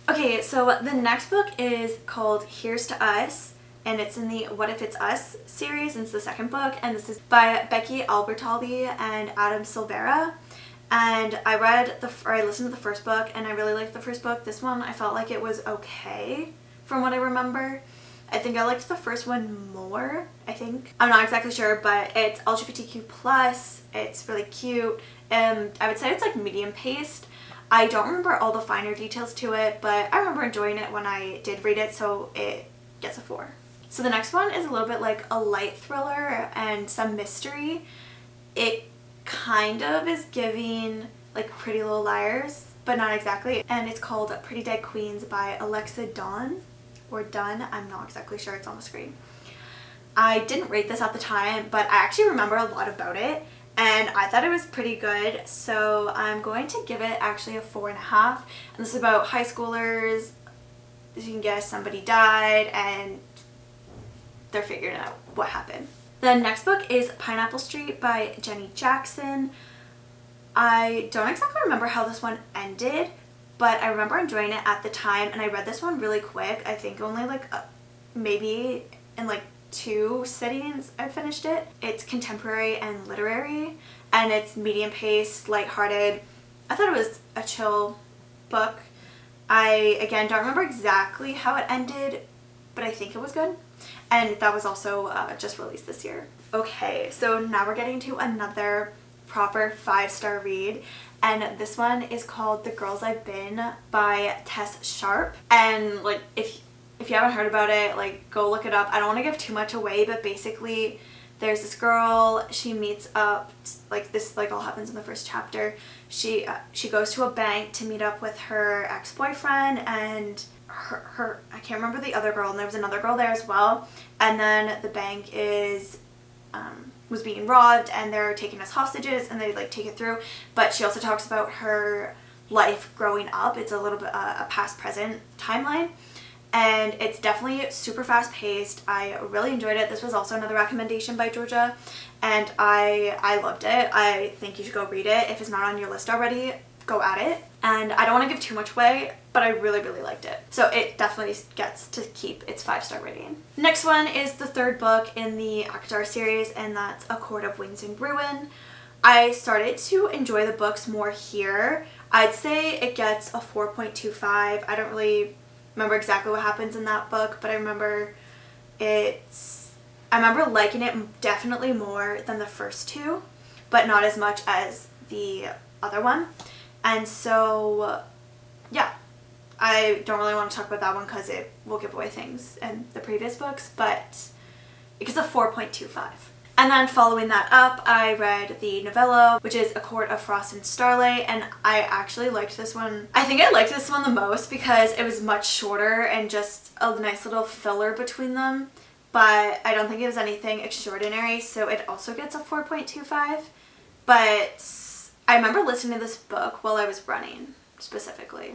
Okay, so the next book is called Here's to Us, and it's in the What If It's Us series, and it's the second book, and this is by Becky Albertalli and Adam Silvera. And I listened to the first book, and I really liked the first book. This one, I felt like it was okay from what I remember. I think I liked the first one more, I think. I'm not exactly sure, but it's LGBTQ+, it's really cute, and I would say it's like medium paced. I don't remember all the finer details to it, but I remember enjoying it when I did read it, so it gets a 4. So the next one is a little bit like a light thriller and some mystery. It kind of is giving like Pretty Little Liars, but not exactly. And it's called Pretty Dead Queens by Alexa Dunn, or Dunn, I'm not exactly sure, it's on the screen. I didn't rate this at the time, but I actually remember a lot about it, and I thought it was pretty good, so I'm going to give it actually a 4.5. And this is about high schoolers. As you can guess, somebody died, and they're figuring out what happened. The next book is Pineapple Street by Jenny Jackson. I don't exactly remember how this one ended, but I remember enjoying it at the time, and I read this one really quick. I think only like maybe in like 2 sittings I finished it. It's contemporary and literary, and it's medium paced, lighthearted. I thought it was a chill book. I, again, don't remember exactly how it ended, but I think it was good. And that was also just released this year. Okay, so now we're getting to another proper 5-star read, and this one is called The Girls I've Been by Tess Sharp. And like if you haven't heard about it, like go look it up. I don't want to give too much away, but basically there's this girl, she meets up, like this like all happens in the first chapter. She goes to a bank to meet up with her ex-boyfriend and her I can't remember the other girl, and there was another girl there as well. And then the bank was being robbed, and they're taken as hostages, and they like take it through. But she also talks about her life growing up. It's a little bit a past present timeline, and it's definitely super fast paced. I really enjoyed it. This was also another recommendation by Georgia, and I loved it. I think you should go read it. If it's not on your list already, go at it. And I don't want to give too much away, but I really, really liked it. So it definitely gets to keep its 5-star rating. Next one is the third book in the ACOTAR series, and that's A Court of Wings and Ruin. I started to enjoy the books more here. I'd say it gets a 4.25. I don't really remember exactly what happens in that book, but I remember liking it definitely more than the first 2, but not as much as the other one. And so, yeah, I don't really want to talk about that one because it will give away things in the previous books, but it gets a 4.25. And then following that up, I read the novella, which is A Court of Frost and Starlight, and I actually liked this one. I think I liked this one the most because it was much shorter and just a nice little filler between them, but I don't think it was anything extraordinary, so it also gets a 4.25. But I remember listening to this book while I was running, specifically.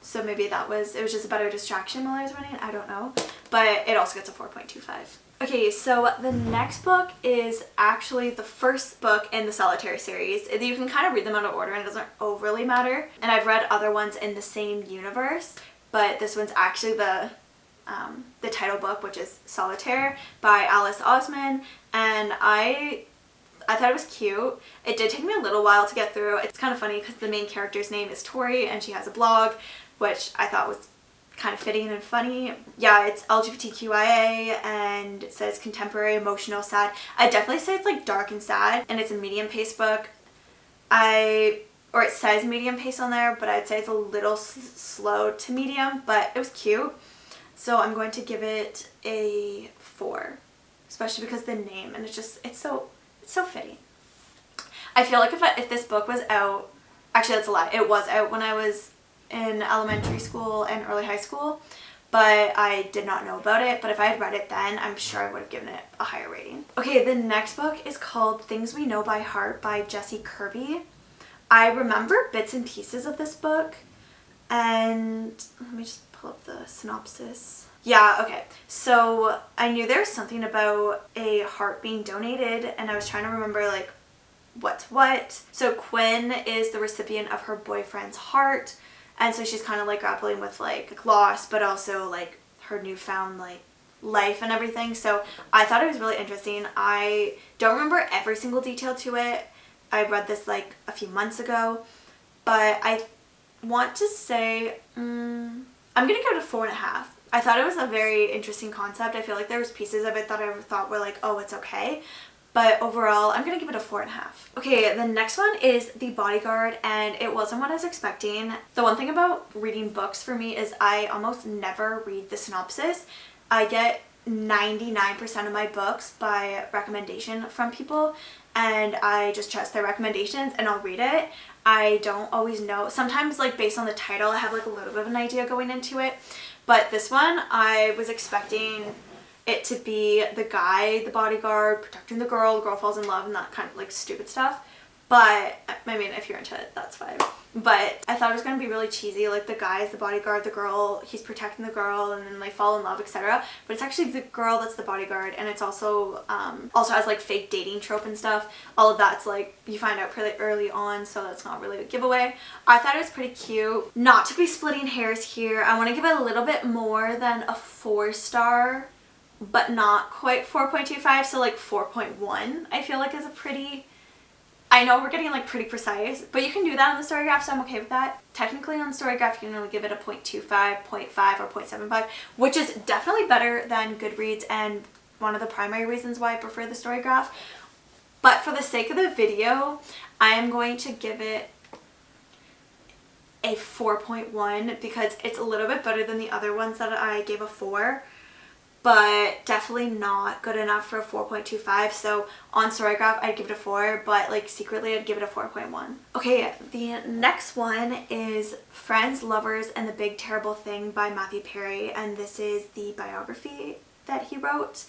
So maybe it was just a better distraction while I was running, I don't know. But it also gets a 4.25. Okay, so the next book is actually the first book in the Solitaire series. You can kind of read them out of order and it doesn't overly matter. And I've read other ones in the same universe, but this one's actually the title book, which is Solitaire by Alice Osman, and I thought it was cute. It did take me a little while to get through. It's kind of funny because the main character's name is Tori and she has a blog, which I thought was kind of fitting and funny. Yeah, it's LGBTQIA and it says contemporary, emotional, sad. I definitely say it's like dark and sad, and it's a medium paced book. Or it says medium pace on there, but I'd say it's a little slow to medium, but it was cute. So I'm going to give it a 4, especially because the name, and it's so fitting. I feel like if this book was out, actually that's a lie, it was out when I was in elementary school and early high school, but I did not know about it. But if I had read it then, I'm sure I would have given it a higher rating. Okay, the next book is called Things We Know by Heart by Jessie Kirby. I remember bits and pieces of this book, and let me just pull up the synopsis. Yeah, okay. So I knew there was something about a heart being donated, and I was trying to remember like what's what. So Quinn is the recipient of her boyfriend's heart, and so she's kind of like grappling with like loss, but also like her newfound like life and everything. So I thought it was really interesting. I don't remember every single detail to it. I read this like a few months ago, but I want to say I'm gonna give it a 4.5. I thought it was a very interesting concept. I feel like there was pieces of it that I thought were like, oh, it's okay, but overall I'm gonna give it a 4.5. Okay, the next one is The Bodyguard, and it wasn't what I was expecting. The one thing about reading books for me is I almost never read the synopsis. I get 99% of my books by recommendation from people, and I just trust their recommendations and I'll read it. I don't always know. Sometimes like based on the title I have like a little bit of an idea going into it, but this one I was expecting it to be the guy, the bodyguard, protecting the girl falls in love and that kind of like stupid stuff. But I mean, if you're into it, that's fine. But I thought it was going to be really cheesy, like the guy is the bodyguard, the girl, he's protecting the girl, and then they fall in love, etc. But it's actually the girl that's the bodyguard, and it's also has like fake dating trope and stuff. All of that's like you find out pretty early on, so that's not really a giveaway. I thought it was pretty cute. Not to be splitting hairs here, I want to give it a little bit more than a 4-star, but not quite 4.25, so like 4.1 I feel like is a pretty... I know we're getting like pretty precise, but you can do that on the story graph, so I'm okay with that. Technically on the story graph you can only give it a 0.25, 0.5, or 0.75, which is definitely better than Goodreads and one of the primary reasons why I prefer the story graph. But for the sake of the video, I am going to give it a 4.1 because it's a little bit better than the other ones that I gave a 4. But definitely not good enough for a 4.25. So on Storygraph I'd give it a 4, but like secretly I'd give it a 4.1. Okay, the next one is Friends, Lovers, and the Big Terrible Thing by Matthew Perry, and this is the biography that he wrote.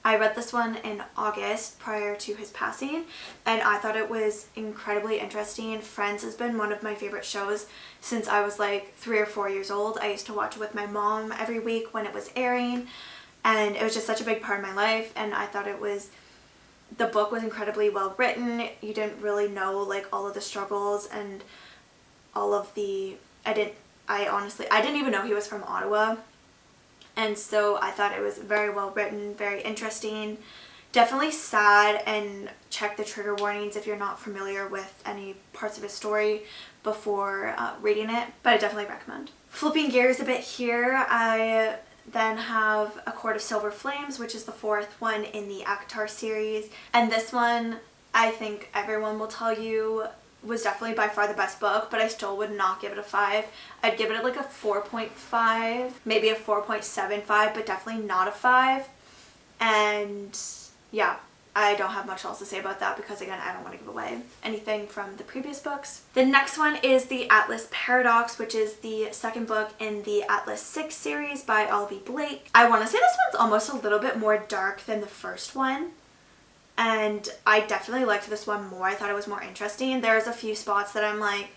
I read this one in August prior to his passing, and I thought it was incredibly interesting. Friends has been one of my favorite shows since I was like 3 or 4 years old. I used to watch it with my mom every week when it was airing. And it was just such a big part of my life, and I thought the book was incredibly well written. You didn't really know like all of the struggles and all of the, I didn't even know he was from Ottawa, and so I thought it was very well written, very interesting, definitely sad, and check the trigger warnings if you're not familiar with any parts of his story before reading it, but I definitely recommend. Flipping gears a bit here, I then have A Court of Silver Flames, which is the 4th one in the ACOTAR series. And this one, I think everyone will tell you, was definitely by far the best book, but I still would not give it a 5. I'd give it like a 4.5, maybe a 4.75, but definitely not a 5. And yeah, I don't have much else to say about that because again, I don't want to give away anything from the previous books. The next one is The Atlas Paradox, which is the 2nd book in the Atlas 6 series by Olivia Blake. I want to say this one's almost a little bit more dark than the first one, and I definitely liked this one more. I thought it was more interesting. There's a few spots that I'm like,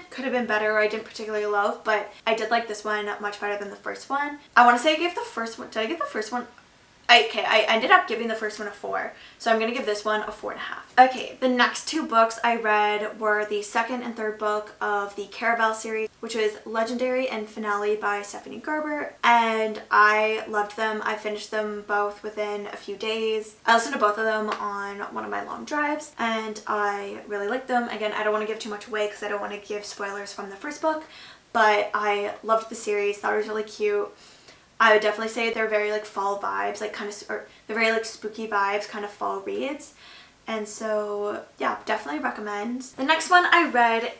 could have been better, or I didn't particularly love, but I did like this one much better than the first one. I want to say I gave the first one, did I give the first one? Okay, I ended up giving the first one a 4, so I'm going to give this one a 4.5. Okay, the next 2 books I read were the 2nd and 3rd book of the Caraval series, which was Legendary and Finale by Stephanie Gerber, and I loved them. I finished them both within a few days. I listened to both of them on one of my long drives, and I really liked them. Again, I don't want to give too much away because I don't want to give spoilers from the first book, but I loved the series, thought it was really cute. I would definitely say they're very like fall vibes, like kind of, or they're very like spooky vibes, kind of fall reads. And so yeah, definitely recommend. The next one I read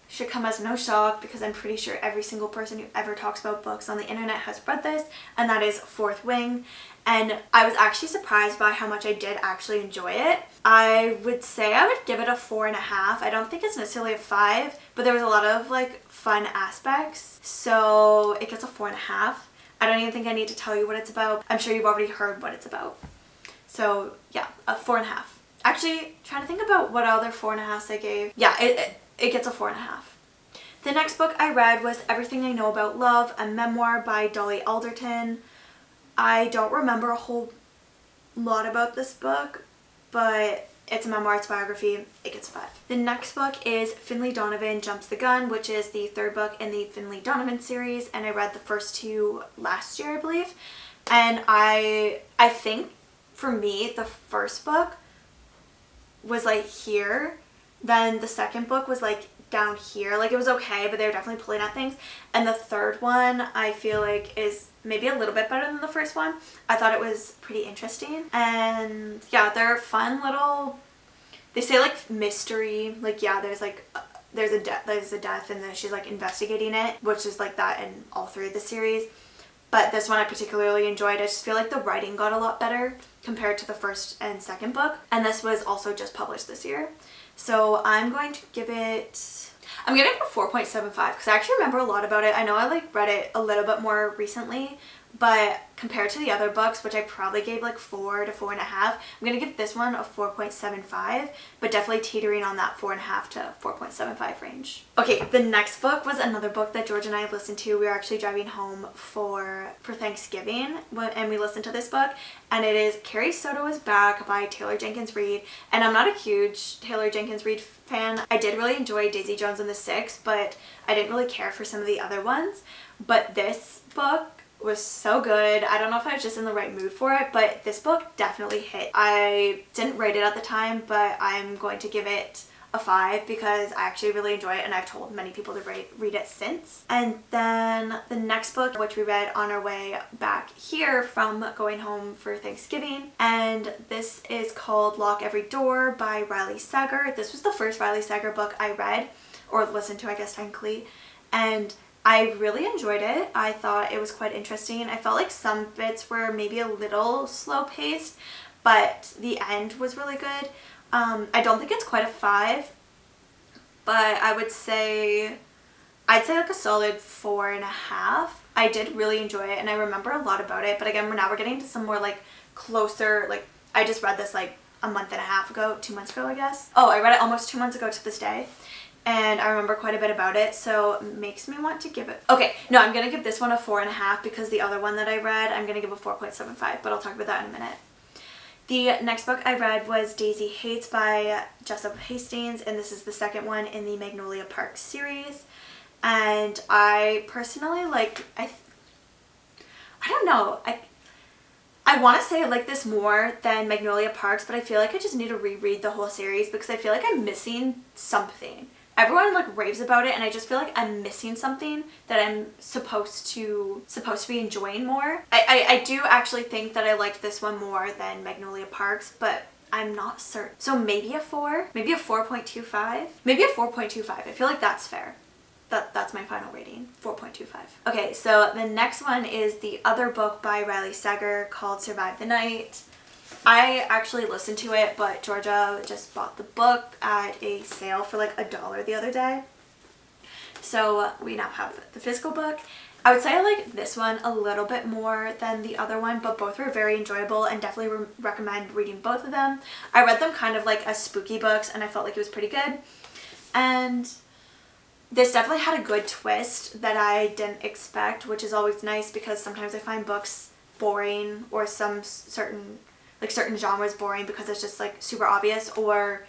should come as no shock because I'm pretty sure every single person who ever talks about books on the internet has read this, and that is Fourth Wing. And I was actually surprised by how much I did actually enjoy it. I would say I would give it a 4.5. I don't think it's necessarily a 5, but there was a lot of like fun aspects, so it gets a 4.5. I don't even think I need to tell you what it's about. I'm sure you've already heard what it's about. So yeah, a 4.5. Actually, trying to think about what other 4.5s I gave. Yeah, it gets a 4.5. The next book I read was Everything I Know About Love, a memoir by Dolly Alderton. I don't remember a whole lot about this book, but It's a memoir, it's biography, it gets a 5. The next book is Finley Donovan Jumps the Gun, which is the 3rd book in the Finley Donovan series, and I read the first 2 last year, I believe. And I think for me, the first book was like here, then the second book was like down here. Like it was okay, but they were definitely pulling at things. And the third one I feel like is maybe a little bit better than the first one. I thought it was pretty interesting. And yeah, they're fun little, they say like mystery, like yeah, there's a death and then she's like investigating it, which is like that in all 3 of the series. But this one I particularly enjoyed. I just feel like the writing got a lot better compared to the first and second book. And this was also just published this year. So I'm going to give it, I'm going to give it a 4.75 because I actually remember a lot about it. I know I like read it a little bit more recently, but compared to the other books, which I probably gave like 4 to 4.5, I'm going to give this one a 4.75, but definitely teetering on that 4.5 to 4.75 range. Okay, the next book was another book that George and I listened to. We were actually driving home for Thanksgiving, and we listened to this book, and it is Carrie Soto is Back by Taylor Jenkins Reid. And I'm not a huge Taylor Jenkins Reid fan. I did really enjoy Daisy Jones and the Six, but I didn't really care for some of the other ones. But this book was so good. I don't know if I was just in the right mood for it, but this book definitely hit. I didn't rate it at the time, but I'm going to give it a 5 because I actually really enjoy it and I've told many people to read it since. And then the next book, which we read on our way back here from going home for Thanksgiving, and this is called Lock Every Door by Riley Sager. This was the first Riley Sager book I read, or listened to I guess technically, and I really enjoyed it. I thought it was quite interesting. I felt like some bits were maybe a little slow paced, but the end was really good. I don't think it's quite a 5, but I'd say like a solid 4.5. I did really enjoy it and I remember a lot about it, but again, we're getting to some more like closer, like I just read this like a month and a half ago, 2 months ago I guess. Oh, I read it almost 2 months ago to this day. And I remember quite a bit about it, so it makes me want to give it... Okay, no, I'm going to give this one a 4.5 because the other one that I read, I'm going to give a 4.75, but I'll talk about that in a minute. The next book I read was Daisy Hates by Jessup Hastings, and this is the second one in the Magnolia Park series. And I personally I don't know, I want to say I like this more than Magnolia Parks, but I feel like I just need to reread the whole series because I feel like I'm missing something. Everyone like raves about it and I just feel like I'm missing something that I'm supposed to be enjoying more. I do actually think that I liked this one more than Magnolia Parks, but I'm not certain. So maybe a 4, maybe a 4.25, maybe a 4.25. I feel like that's fair. That's my final rating, 4.25. Okay, so the next one is the other book by Riley Sager called Survive the Night. I actually listened to it, but Georgia just bought the book at a sale for like $1 the other day. So we now have the physical book. I would say I like this one a little bit more than the other one, but both were very enjoyable and definitely recommend reading both of them. I read them kind of like as spooky books and I felt like it was pretty good. And this definitely had a good twist that I didn't expect, which is always nice because sometimes I find books boring or certain genres boring because it's just like super obvious or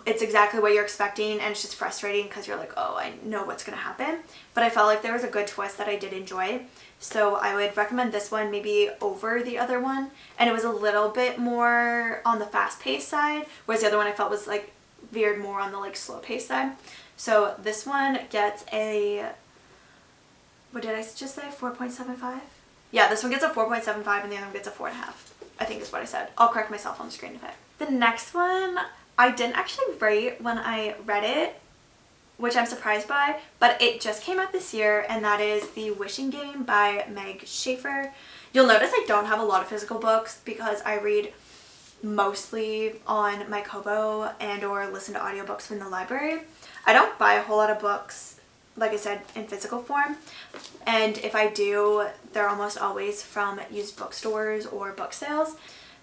it's exactly what you're expecting and it's just frustrating because you're like, oh, I know what's going to happen. But I felt like there was a good twist that I did enjoy. So I would recommend this one maybe over the other one. And it was a little bit more on the fast-paced side, whereas the other one I felt was like veered more on the like slow-paced side. So this one gets a, what did I just say, 4.75? Yeah, this one gets a 4.75 and the other one gets a 4.5. I think is what I said. I'll correct myself on the screen if I... The next one, I didn't actually rate when I read it, which I'm surprised by, but it just came out this year, and that is The Wishing Game by Meg Schaefer. You'll notice I don't have a lot of physical books because I read mostly on my Kobo and or listen to audiobooks from the library. I don't buy a whole lot of books, like I said, in physical form, and if I do, they're almost always from used bookstores or book sales.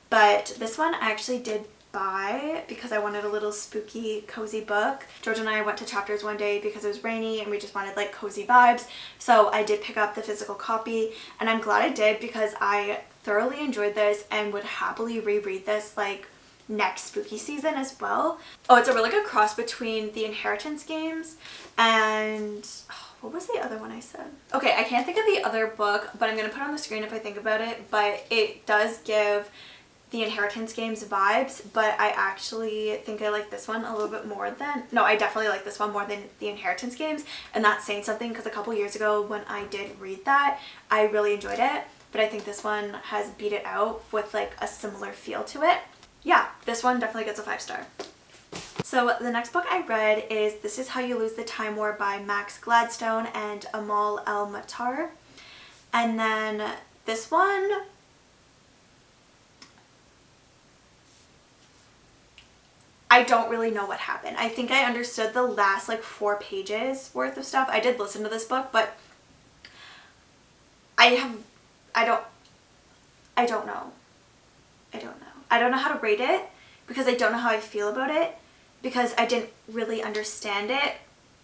But this one I actually did buy because I wanted a little spooky, cozy book. George and I went to Chapters one day because it was rainy and we just wanted like cozy vibes. So I did pick up the physical copy and I'm glad I did because I thoroughly enjoyed this and would happily reread this like next spooky season as well. Oh, it's a really good cross between the Inheritance games and what was the other one I said? Okay, I can't think of the other book, but I'm gonna put it on the screen if I think about it. But it does give the Inheritance games vibes, but I actually think I like this one a little bit more than, no, I definitely like this one more than the Inheritance games, and that's saying something because a couple years ago when I did read that, I really enjoyed it, but I think this one has beat it out with like a similar feel to it. Yeah, this one definitely gets a 5-star. So the next book I read is This Is How You Lose the Time War by Max Gladstone and Amal El-Matar. And then this one, I don't really know what happened. I think I understood the last like 4 pages worth of stuff. I did listen to this book, but I don't know. I don't know. I don't know how to rate it because I don't know how I feel about it because I didn't really understand it,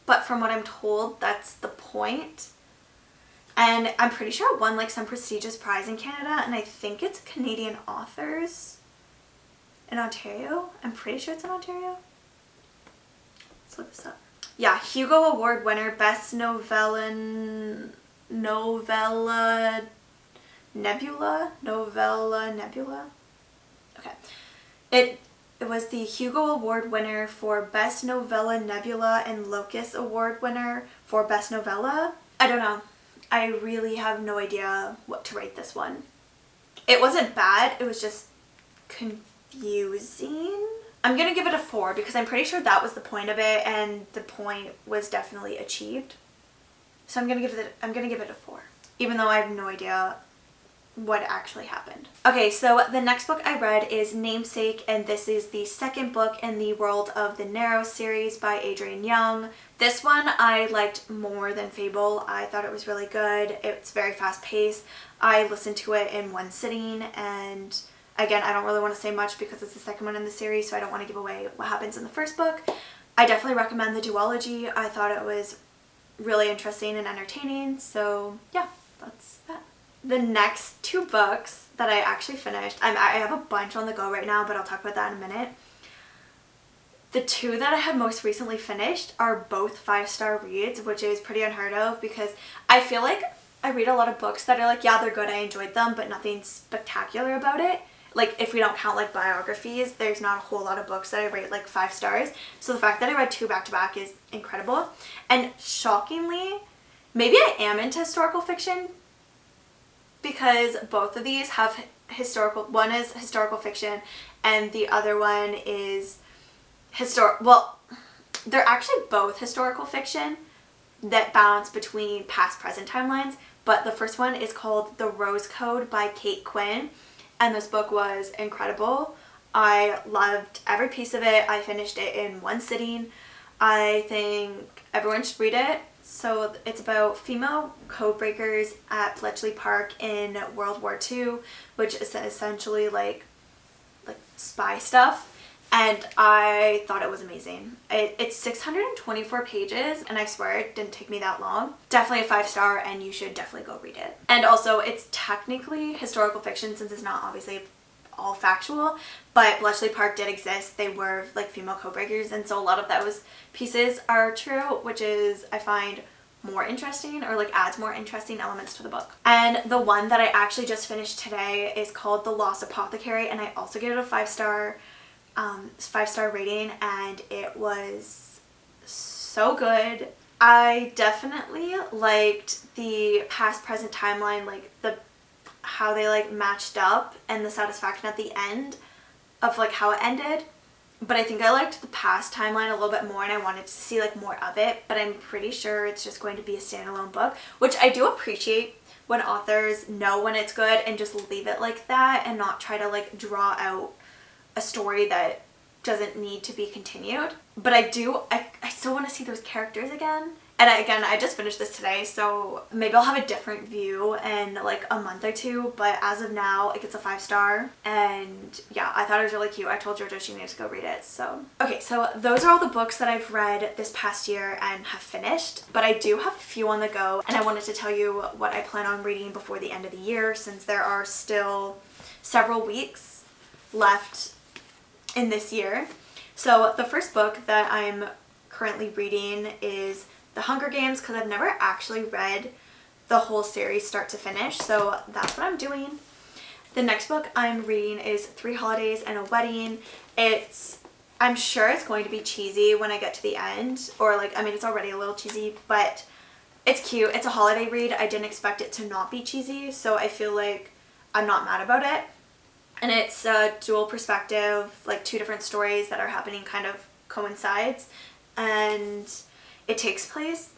but from what I'm told, that's the point. And I'm pretty sure it won like some prestigious prize in Canada, and I think it's Canadian authors in Ontario. I'm pretty sure it's in Ontario. Let's look this up. Yeah, Hugo Award winner, best novella Nebula. Okay. It was the Hugo Award winner for Best Novella Nebula and Locus Award winner for Best Novella. I don't know. I really have no idea what to rate this one. It wasn't bad. It was just confusing. I'm going to give it a 4 because I'm pretty sure that was the point of it and the point was definitely achieved. So I'm going to give it a 4 even though I have no idea what actually happened. Okay, so the next book I read is Namesake, and this is the second book in the World of the Narrow series by Adrienne Young. This one I liked more than Fable. I thought it was really good. It's very fast paced. I listened to it in one sitting, and again, I don't really want to say much because it's the second one in the series, so I don't want to give away what happens in the first book. I definitely recommend the duology. I thought it was really interesting and entertaining, so yeah, that's that. The next 2 books that I actually finished, I have a bunch on the go right now, but I'll talk about that in a minute. The 2 that I have most recently finished are both 5-star reads, which is pretty unheard of because I feel like I read a lot of books that are like, yeah, they're good, I enjoyed them, but nothing spectacular about it. Like, if we don't count like biographies, there's not a whole lot of books that I rate like 5 stars. So the fact that I read 2 back-to-back is incredible. And shockingly, maybe I am into historical fiction, because both of these have one is historical fiction and the other one is well, they're actually both historical fiction that bounce between past present timelines, but the first one is called The Rose Code by Kate Quinn, and this book was incredible. I loved every piece of it. I finished it in one sitting. I think everyone should read it. So it's about female code breakers at Bletchley Park in World War II, which is essentially like spy stuff, and I thought it was amazing. It's 624 pages, and I swear it didn't take me that long. Definitely a 5-star, and you should definitely go read it. And also, it's technically historical fiction since it's not obviously all factual, but Bletchley Park did exist. They were like female code breakers, and so a lot of those pieces are true, which is, I find, more interesting, or like adds more interesting elements to the book. And the one that I actually just finished today is called The Lost Apothecary, and I also gave it a 5-star rating, and it was so good. I definitely liked the past present timeline, like how they like matched up and the satisfaction at the end of like how it ended. But I think I liked the past timeline a little bit more, and I wanted to see like more of it, but I'm pretty sure it's just going to be a standalone book, which I do appreciate when authors know when it's good and just leave it like that and not try to like draw out a story that doesn't need to be continued. But I still want to see those characters again. And I just finished this today, so maybe I'll have a different view in like a month or 2, but as of now, it gets a 5-star, and yeah, I thought it was really cute. I told Georgia she needed to go read it, so. Okay, so those are all the books that I've read this past year and have finished, but I do have a few on the go, and I wanted to tell you what I plan on reading before the end of the year, since there are still several weeks left in this year. So the first book that I'm currently reading is The Hunger Games, because I've never actually read the whole series start to finish, so that's what I'm doing. The next book I'm reading is 3 Holidays and a Wedding. I'm sure it's going to be cheesy when I get to the end, or like, I mean, it's already a little cheesy, but it's cute. It's a holiday read. I didn't expect it to not be cheesy, so I feel like I'm not mad about it. And it's a dual perspective, like 2 different stories that are happening kind of coincides, and it takes place,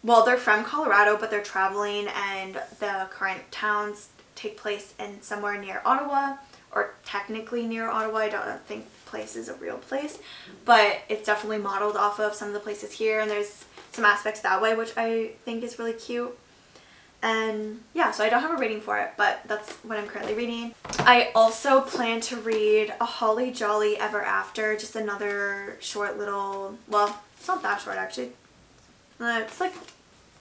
well, they're from Colorado, but they're traveling, and the current towns take place in somewhere near Ottawa, or technically near Ottawa. I don't think place is a real place, but it's definitely modeled off of some of the places here, and there's some aspects that way, which I think is really cute. And yeah, so I don't have a rating for it, but that's what I'm currently reading. I also plan to read A Holly Jolly Ever After, just another short little, well, it's not that short actually. It's like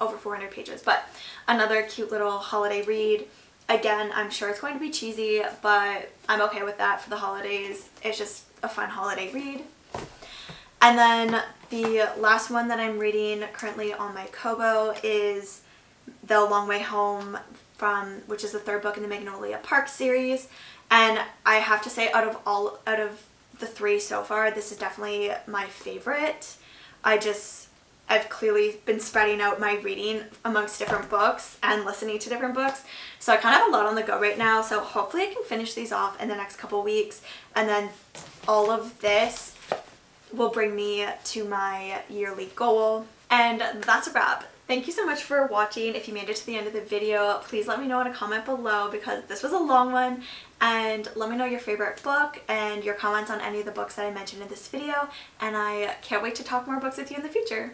over 400 pages, but another cute little holiday read. Again, I'm sure it's going to be cheesy, but I'm okay with that for the holidays. It's just a fun holiday read. And then the last one that I'm reading currently on my Kobo is The Long Way Home, which is the 3rd book in the Magnolia Park series. And I have to say, out of the 3 so far, this is definitely my favorite. I've clearly been spreading out my reading amongst different books and listening to different books. So I kind of have a lot on the go right now. So hopefully I can finish these off in the next couple weeks. And then all of this will bring me to my yearly goal. And that's a wrap. Thank you so much for watching. If you made it to the end of the video, please let me know in a comment below, because this was a long one, and let me know your favorite book and your comments on any of the books that I mentioned in this video, and I can't wait to talk more books with you in the future.